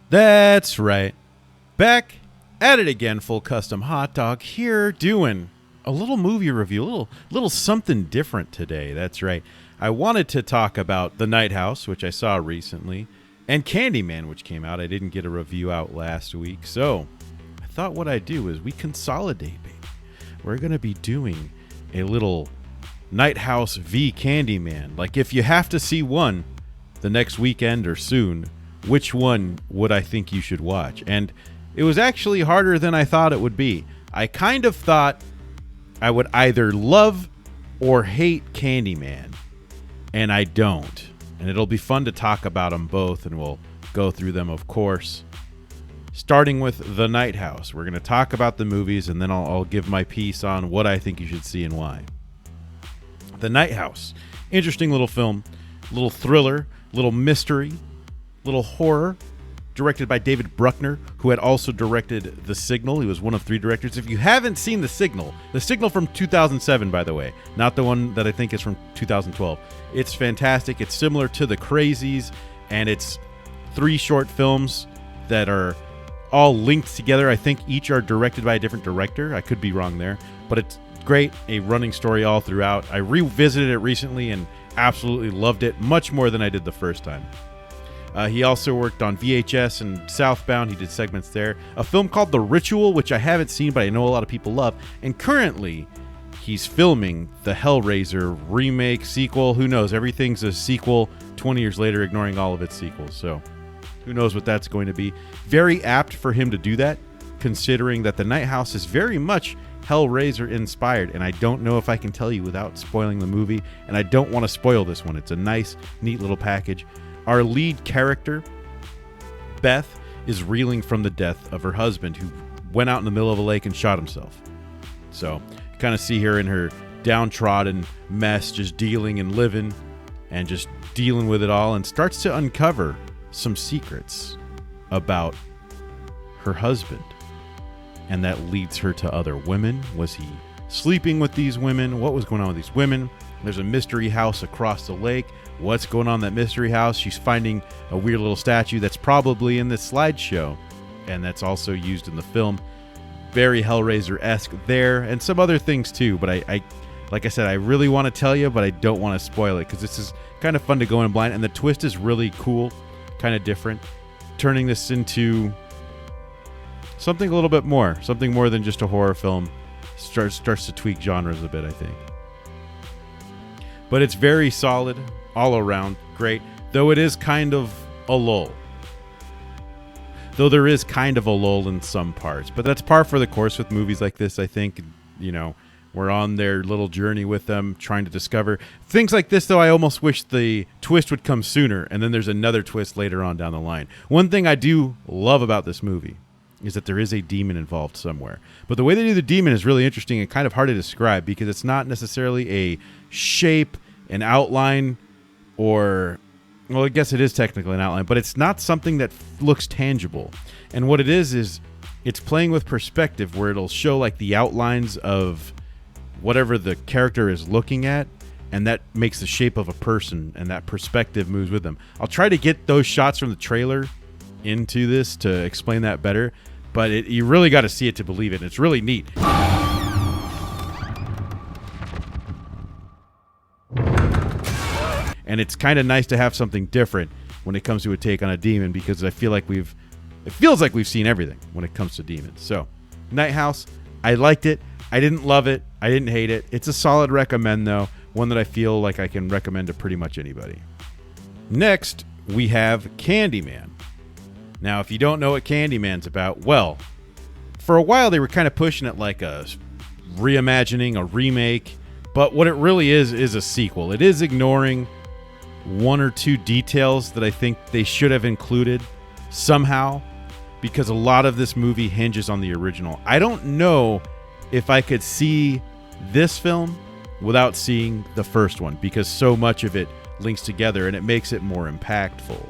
That's right. Back at it again, Full Custom Hot Dog here doing a little movie review, a little something different today. That's right. I wanted to talk about The Night House, which I saw recently, and Candyman, which came out. I didn't get a review out last week, so I thought what I'd do is we consolidate, baby. We're going to be doing a little Night House v. Candyman. Like, if you have to see one the next weekend or soon, which one would I think you should watch? And it was actually harder than I thought it would be. I kind of thought I would either love or hate Candyman, and I don't. And it'll be fun to talk about them both, and we'll go through them, of course. Starting with The Night House. We're going to talk about the movies, and then I'll give my piece on what I think you should see and why. The Night House. Interesting little film. Little thriller. Little mystery. Little horror. Directed by David Bruckner, who had also directed The Signal. He was one of 3 directors. If you haven't seen The Signal from 2007, by the way, not the one that I think is from 2012. It's fantastic. It's similar to The Crazies, and it's 3 short films that are all linked together. I think each are directed by a different director. I could be wrong there, but it's great. A running story all throughout. I revisited it recently and absolutely loved it much more than I did the first time. He also worked on VHS and Southbound. He did segments there. A film called The Ritual, which I haven't seen, but I know a lot of people love. And currently, he's filming the Hellraiser remake, sequel. Who knows? Everything's a sequel 20 years later, ignoring all of its sequels. So who knows what that's going to be. Very apt for him to do that, considering that The Night House is very much Hellraiser inspired. And I don't know if I can tell you without spoiling the movie. And I don't want to spoil this one. It's a nice, neat little package. Our lead character, Beth, is reeling from the death of her husband, who went out in the middle of a lake and shot himself. So you kind of see her in her downtrodden mess, just dealing and living and just dealing with it all, and starts to uncover some secrets about her husband. And that leads her to other women. Was he sleeping with these women? What was going on with these women? There's a mystery house across the lake. What's going on in that mystery house? She's finding a weird little statue that's probably in this slideshow, and that's also used in the film. Very Hellraiser-esque there, and some other things too. But I like I said, I really want to tell you, but I don't want to spoil it, because this is kind of fun to go in blind, and the twist is really cool, kind of different, turning this into something a little bit more, something more than just a horror film. Starts to tweak genres a bit, I think. But it's very solid. All around, great. Though it is kind of a lull. Though there is kind of a lull in some parts. But that's par for the course with movies like this, I think. You know, we're on their little journey with them, trying to discover. Things like this, though, I almost wish the twist would come sooner, and then there's another twist later on down the line. One thing I do love about this movie is that there is a demon involved somewhere. But the way they do the demon is really interesting and kind of hard to describe, because it's not necessarily a shape, an outline, or, well, I guess it is technically an outline, but it's not something that looks tangible. And what it is it's playing with perspective, where it'll show like the outlines of whatever the character is looking at, and that makes the shape of a person, and that perspective moves with them. I'll try to get those shots from the trailer into this to explain that better, but you really got to see it to believe it, and it's really neat. And it's kind of nice to have something different when it comes to a take on a demon, because I feel like it feels like we've seen everything when it comes to demons. So, Night House, I liked it. I didn't love it. I didn't hate it. It's a solid recommend, though. One that I feel like I can recommend to pretty much anybody. Next, we have Candyman. Now, if you don't know what Candyman's about, well, for a while they were kind of pushing it like a reimagining, a remake. But what it really is a sequel. It is ignoring 1 or 2 details that I think they should have included somehow, because a lot of this movie hinges on the original. I don't know if I could see this film without seeing the first one, because so much of it links together and it makes it more impactful.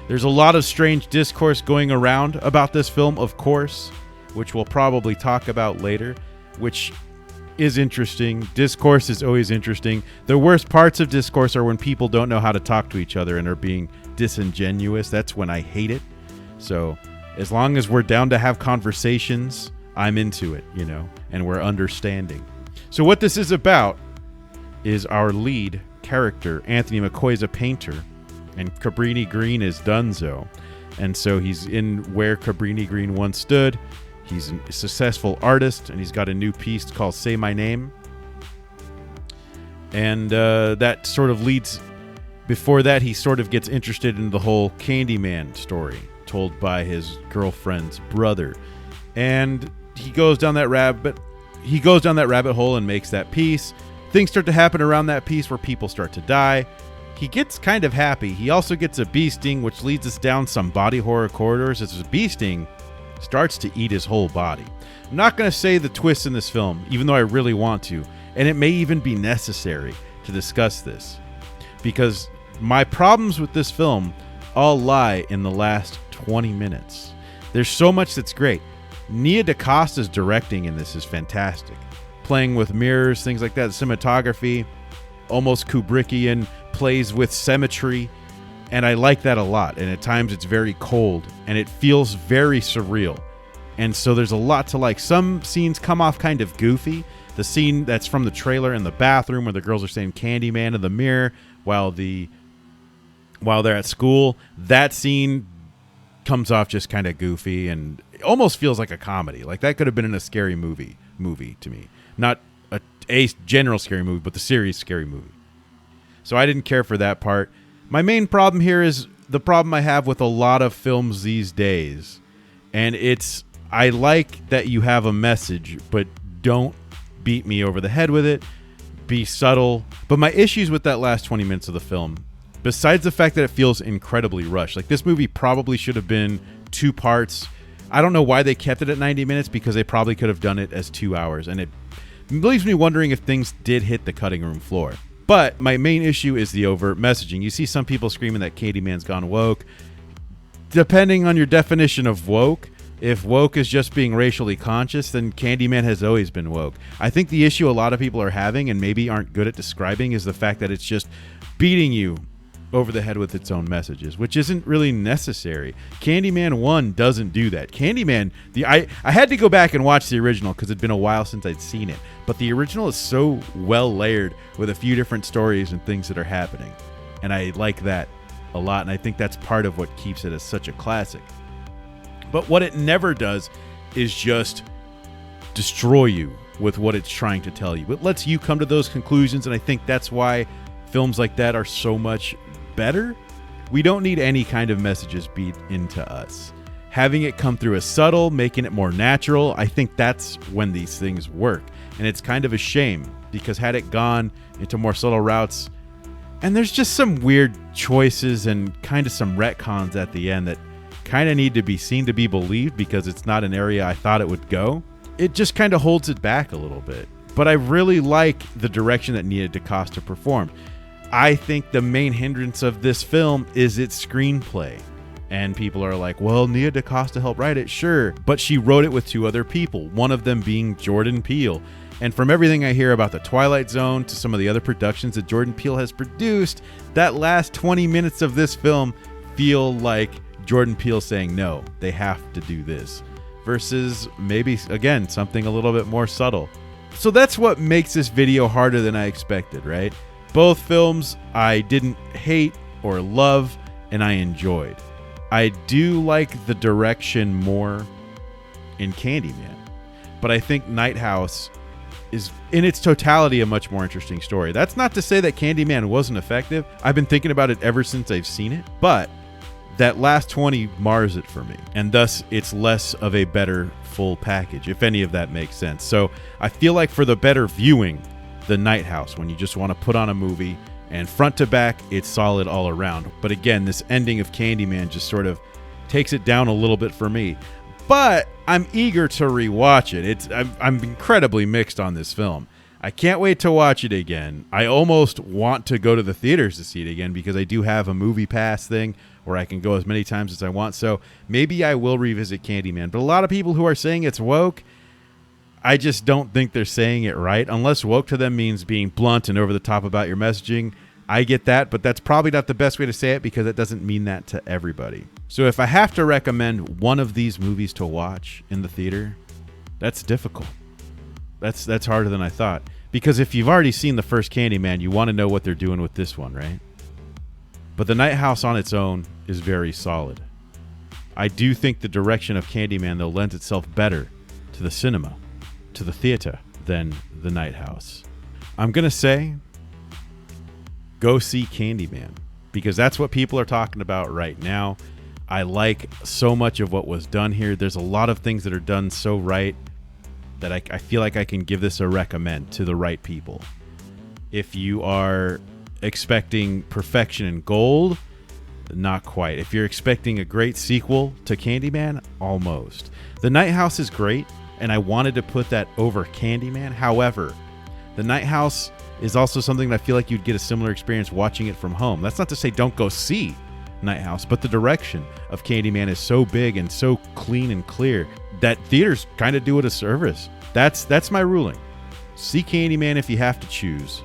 There's a lot of strange discourse going around about this film, of course, which we'll probably talk about later, which is interesting. Discourse is always interesting. The worst parts of discourse are when people don't know how to talk to each other and are being disingenuous. That's when I hate it. So As long as we're down to have conversations, I'm into it, and we're understanding. So what this is about is our lead character, Anthony McCoy, is a painter, and Cabrini Green is Dunzo. And so he's in where Cabrini Green once stood. He's a successful artist, and he's got a new piece called Say My Name. And that sort of leads... Before that, he sort of gets interested in the whole Candyman story told by his girlfriend's brother. And he goes down that rabbit hole and makes that piece. Things start to happen around that piece where people start to die. He gets kind of happy. He also gets a bee sting, which leads us down some body horror corridors as the bee sting starts to eat his whole body. I'm not going to say the twist in this film, even though I really want to, and it may even be necessary to discuss this, because my problems with this film all lie in the last 20 minutes. There's so much that's great. Nia DaCosta's directing in this is fantastic. Playing with mirrors, things like that. The cinematography, almost Kubrickian, plays with symmetry, and I like that a lot. And at times it's very cold, and it feels very surreal. And so there's a lot to like. Some scenes come off kind of goofy. The scene that's from the trailer in the bathroom where the girls are saying Candyman in the mirror while they're at school, that scene comes off just kind of goofy and it almost feels like a comedy. Like that could have been in a scary movie to me. Not a general scary movie, but the series scary movie. So I didn't care for that part. My main problem here is the problem I have with a lot of films these days. And it's, I like that you have a message, but don't beat me over the head with it. Be subtle. But my issues with that last 20 minutes of the film, besides the fact that it feels incredibly rushed, like this movie probably should have been 2 parts. I don't know why they kept it at 90 minutes because they probably could have done it as 2 hours. And it leaves me wondering if things did hit the cutting room floor. But my main issue is the overt messaging. You see some people screaming that Candyman's gone woke. Depending on your definition of woke, if woke is just being racially conscious, then Candyman has always been woke. I think the issue a lot of people are having and maybe aren't good at describing is the fact that it's just beating you over the head with its own messages, which isn't really necessary. Candyman 1 doesn't do that. Candyman, I had to go back and watch the original because it'd been a while since I'd seen it, but the original is so well layered with a few different stories and things that are happening, and I like that a lot, and I think that's part of what keeps it as such a classic. But what it never does is just destroy you with what it's trying to tell you. It lets you come to those conclusions, and I think that's why films like that are so much better. We don't need any kind of messages beat into us. Having it come through as subtle, making it more natural, I think that's when these things work. And it's kind of a shame because had it gone into more subtle routes, and there's just some weird choices and kind of some retcons at the end that kind of need to be seen to be believed because it's not an area I thought it would go. It just kind of holds it back a little bit. But I really like the direction that Nia DaCosta performed. I think the main hindrance of this film is its screenplay. And people are like, well, Nia DaCosta helped write it. Sure. But she wrote it with 2 other people, one of them being Jordan Peele. And from everything I hear about The Twilight Zone to some of the other productions that Jordan Peele has produced, that last 20 minutes of this film feel like Jordan Peele saying, no, they have to do this. Versus maybe, again, something a little bit more subtle. So that's what makes this video harder than I expected, right? Both films I didn't hate or love, and I enjoyed. I do like the direction more in Candyman, but I think Night House is, in its totality, a much more interesting story. That's not to say that Candyman wasn't effective. I've been thinking about it ever since I've seen it, but that last 20 mars it for me, and thus it's less of a better full package, if any of that makes sense. So I feel like for the better viewing, the Night House, when you just want to put on a movie and front to back, it's solid all around. But again, this ending of Candyman just sort of takes it down a little bit for me. But I'm eager to rewatch it. I'm incredibly mixed on this film. I can't wait to watch it again. I almost want to go to the theaters to see it again because I do have a movie pass thing where I can go as many times as I want. So maybe I will revisit Candyman. But a lot of people who are saying it's woke, I just don't think they're saying it right. Unless woke to them means being blunt and over the top about your messaging, I get that, but that's probably not the best way to say it because it doesn't mean that to everybody. So if I have to recommend one of these movies to watch in the theater, that's difficult. That's harder than I thought. Because if you've already seen the first Candyman, you want to know what they're doing with this one, right? But The Night House on its own is very solid. I do think the direction of Candyman, though, lends itself better to the cinema, to the theater, than The Night House. I'm going to say, go see Candyman, because that's what people are talking about right now. I like so much of what was done here. There's a lot of things that are done so right that I feel like I can give this a recommend to the right people. If you are expecting perfection and gold, not quite. If you're expecting a great sequel to Candyman, almost. The Night House is great, and I wanted to put that over Candyman. However, The Night House is also something that I feel like you'd get a similar experience watching it from home. That's not to say don't go see Night House, but the direction of Candyman is so big and so clean and clear that theaters kind of do it a service. That's my ruling. See Candyman if you have to choose,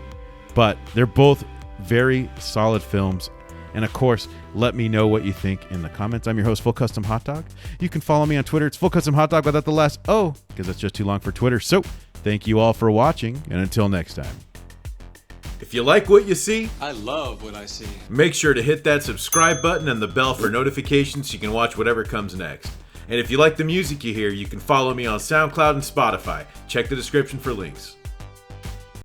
but they're both very solid films. And of course, let me know what you think in the comments. I'm your host, Full Custom Hot Dog. You can follow me on Twitter. It's Full Custom Hot Dog without the last O, because it's just too long for Twitter. So thank you all for watching, and until next time. If you like what you see, I love what I see. make sure to hit that subscribe button and the bell for notifications so you can watch whatever comes next. And if you like the music you hear, you can follow me on SoundCloud and Spotify. Check the description for links.